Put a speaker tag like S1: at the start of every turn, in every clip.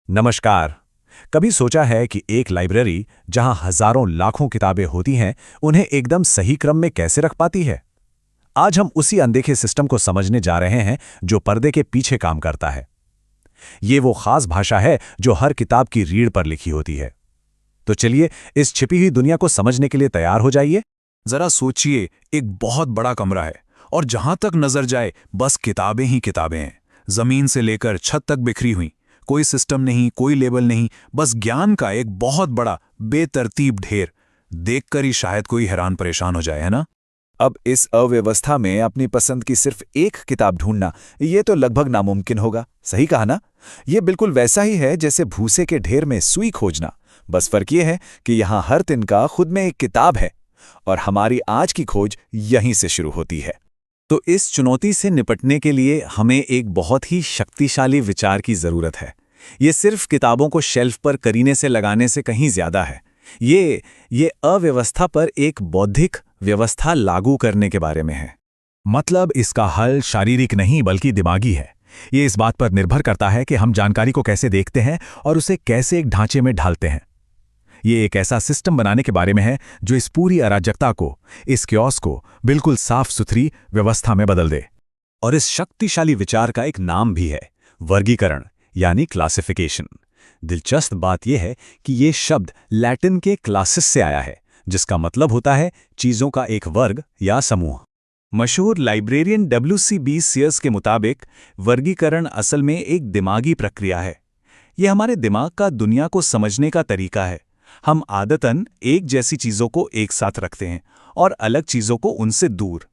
S1: नमस्कार। कभी सोचा है कि एक लाइब्रेरी जहां हजारों लाखों किताबें होती हैं, उन्हें एकदम सही क्रम में कैसे रख पाती है? आज हम उसी अनदेखे सिस्टम को समझने जा रहे हैं जो पर्दे के पीछे काम करता है। ये वो खास भाषा है जो हर किताब की रीढ़ पर लिखी होती है। तो चलिए इस छिपी हुई दुनिया को समझने के लिए तैयार हो जाइए।
S2: जरा सोचिए, एक बहुत बड़ा कमरा है और जहां तक नजर जाए बस किताबें ही किताबें हैं। जमीन से लेकर छत तक बिखरी हुई, कोई सिस्टम नहीं, कोई लेबल नहीं, बस ज्ञान का एक बहुत बड़ा बेतरतीब ढेर। देखकर ही शायद कोई हैरान परेशान हो जाए, है ना?
S3: अब इस अव्यवस्था में अपनी पसंद की सिर्फ एक किताब ढूंढना, ये तो लगभग नामुमकिन होगा। सही कहा ना? ये बिल्कुल वैसा ही है जैसे भूसे के ढेर में सुई खोजना। बस फर्क ये है कि यहाँ हर तिनका खुद में एक किताब है और हमारी आज की खोज यहीं से शुरू होती है।
S1: तो इस चुनौती से निपटने के लिए हमें एक बहुत ही शक्तिशाली विचार की जरूरत है। ये सिर्फ किताबों को शेल्फ पर करीने से लगाने से कहीं ज्यादा है। ये अव्यवस्था पर एक बौद्धिक व्यवस्था लागू करने के बारे में है। मतलब इसका हल शारीरिक नहीं बल्कि दिमागी है। ये इस बात पर निर्भर करता है कि हम जानकारी को कैसे देखते हैं और उसे कैसे एक ढांचे में ढालते हैं। ये एक ऐसा सिस्टम बनाने के बारे में है जो इस पूरी अराजकता को, इस क्योस को बिल्कुल साफ सुथरी व्यवस्था में बदल दे। और इस शक्तिशाली विचार का एक नाम भी है, वर्गीकरण यानी क्लासिफिकेशन। दिलचस्प बात यह है कि ये शब्द लैटिन के क्लासिस से आया है, जिसका मतलब होता है चीजों का एक वर्ग या समूह। मशहूर लाइब्रेरियन W.C.B. सीयर्स के मुताबिक वर्गीकरण असल में एक दिमागी प्रक्रिया है। यह हमारे दिमाग का दुनिया को समझने का तरीका है। हम आदतन एक जैसी चीजों को एक साथ रखते हैं और अलग चीजों को उनसे दूर।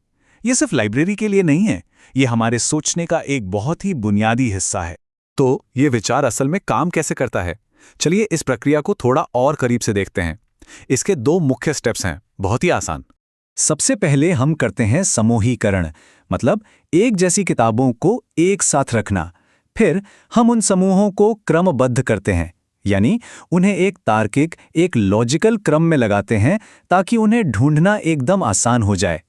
S1: ये सिर्फ लाइब्रेरी के लिए नहीं है, ये हमारे सोचने का एक बहुत ही बुनियादी हिस्सा है।
S2: तो ये विचार असल में काम कैसे करता है? चलिए इस प्रक्रिया को थोड़ा और करीब से देखते हैं। इसके दो मुख्य स्टेप्स हैं, बहुत ही आसान।
S1: सबसे पहले हम करते हैं समूहीकरण, मतलब एक जैसी किताबों को एक साथ रखना। फिर हम उन समूहों को क्रमबद्ध करते हैं, यानी उन्हें एक तार्किक, एक लॉजिकल क्रम में लगाते हैं ताकि उन्हें ढूंढना एकदम आसान हो जाए।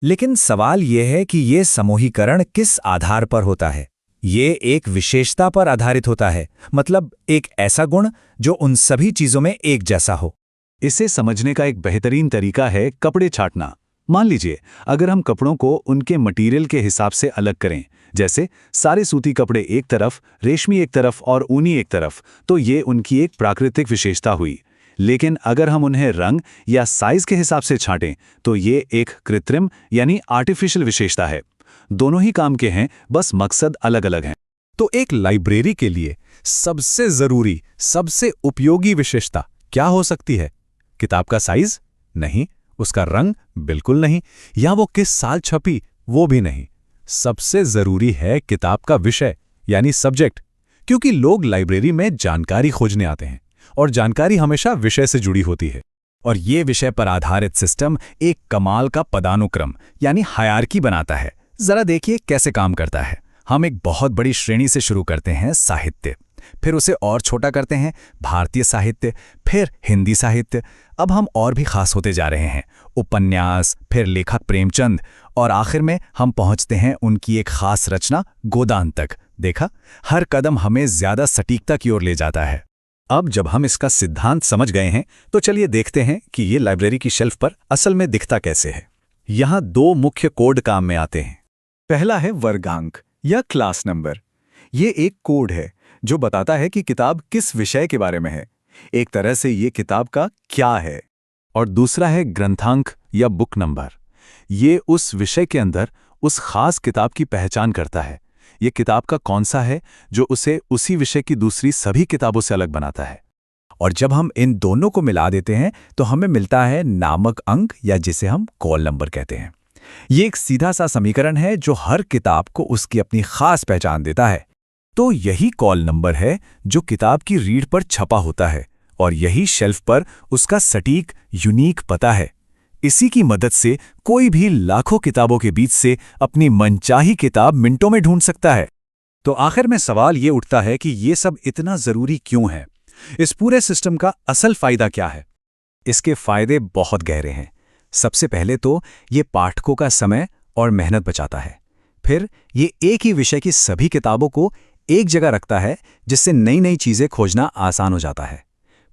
S3: लेकिन सवाल यह है कि ये समूहीकरण किस आधार पर होता है? ये एक विशेषता पर आधारित होता है, मतलब एक ऐसा गुण जो उन सभी चीजों में एक जैसा हो।
S1: इसे समझने का एक बेहतरीन तरीका है कपड़े छांटना। मान लीजिए अगर हम कपड़ों को उनके मटेरियल के हिसाब से अलग करें, जैसे सारे सूती कपड़े एक तरफ, रेशमी एक तरफ और ऊनी एक तरफ, तो ये उनकी एक प्राकृतिक विशेषता हुई। लेकिन अगर हम उन्हें रंग या साइज के हिसाब से छांटें तो ये एक कृत्रिम यानी आर्टिफिशियल विशेषता है। दोनों ही काम के हैं, बस मकसद अलग अलग हैं। तो एक लाइब्रेरी के लिए सबसे जरूरी, सबसे उपयोगी विशेषता क्या हो सकती है? किताब का साइज? नहीं। उसका रंग? बिल्कुल नहीं। या वो किस साल छपी? वो भी नहीं। सबसे जरूरी है किताब का विषय यानी सब्जेक्ट, क्योंकि लोग लाइब्रेरी में जानकारी खोजने आते हैं और जानकारी हमेशा विषय से जुड़ी होती है। और ये विषय पर आधारित सिस्टम एक कमाल का पदानुक्रम यानी हायरार्की बनाता है। जरा देखिए कैसे काम करता है। हम एक बहुत बड़ी श्रेणी से शुरू करते हैं, साहित्य, फिर उसे और छोटा करते हैं, भारतीय साहित्य, फिर हिंदी साहित्य। अब हम और भी खास होते जा रहे हैं, उपन्यास, फिर लेखक प्रेमचंद, और आखिर में हम पहुंचते हैं उनकी एक खास रचना गोदान तक। देखा, हर कदम हमें ज्यादा सटीकता की ओर ले जाता है। अब जब हम इसका सिद्धांत समझ गए हैं तो चलिए देखते हैं कि ये लाइब्रेरी की शेल्फ पर असल में दिखता कैसे है। यहाँ दो मुख्य कोड काम में आते हैं। पहला है वर्गांक या क्लास नंबर। ये एक कोड है जो बताता है कि किताब किस विषय के बारे में है, एक तरह से ये किताब का क्या है। और दूसरा है ग्रंथांक या बुक नंबर। ये उस विषय के अंदर उस खास किताब की पहचान करता है। ये किताब का कौन सा है जो उसे उसी विषय की दूसरी सभी किताबों से अलग बनाता है। और जब हम इन दोनों को मिला देते हैं तो हमें मिलता है नामक अंक, या जिसे हम कॉल नंबर कहते हैं। ये एक सीधा सा समीकरण है जो हर किताब को उसकी अपनी खास पहचान देता है। तो यही कॉल नंबर है जो किताब की रीढ़ पर छपा होता है और यही शेल्फ पर उसका सटीक, यूनिक पता है। इसी की मदद से कोई भी लाखों किताबों के बीच से अपनी मनचाही किताब मिनटों में ढूंढ सकता है। तो आखिर में सवाल ये उठता है कि ये सब इतना जरूरी क्यों है? इस पूरे सिस्टम का असल फायदा क्या है? इसके फायदे बहुत गहरे हैं। सबसे पहले तो ये पाठकों का समय और मेहनत बचाता है। फिर ये एक ही विषय की सभी किताबों को
S4: एक जगह रखता है, जिससे नई नई चीज़ें खोजना आसान हो जाता है।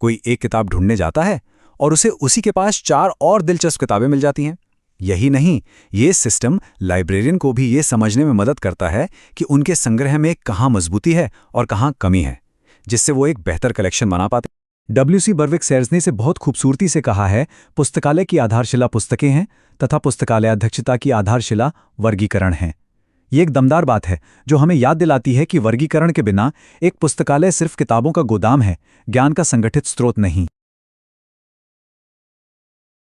S4: कोई एक किताब ढूंढने जाता है और उसे उसी के पास 4 और दिलचस्प किताबें मिल जाती हैं। यही नहीं, ये सिस्टम लाइब्रेरियन को भी ये समझने में मदद करता है कि उनके संग्रह में कहाँ मजबूती है और कहाँ कमी है, जिससे वो एक बेहतर कलेक्शन बना पाते। W.C. बर्विक सेयर्स ने इसे बहुत खूबसूरती से कहा है, पुस्तकालय की आधारशिला पुस्तकें हैं तथा पुस्तकालयाध्यक्षता की आधारशिला वर्गीकरण है। ये एक दमदार बात है जो हमें याद दिलाती है कि वर्गीकरण के बिना एक पुस्तकालय सिर्फ किताबों का गोदाम है, ज्ञान का संगठित स्रोत नहीं।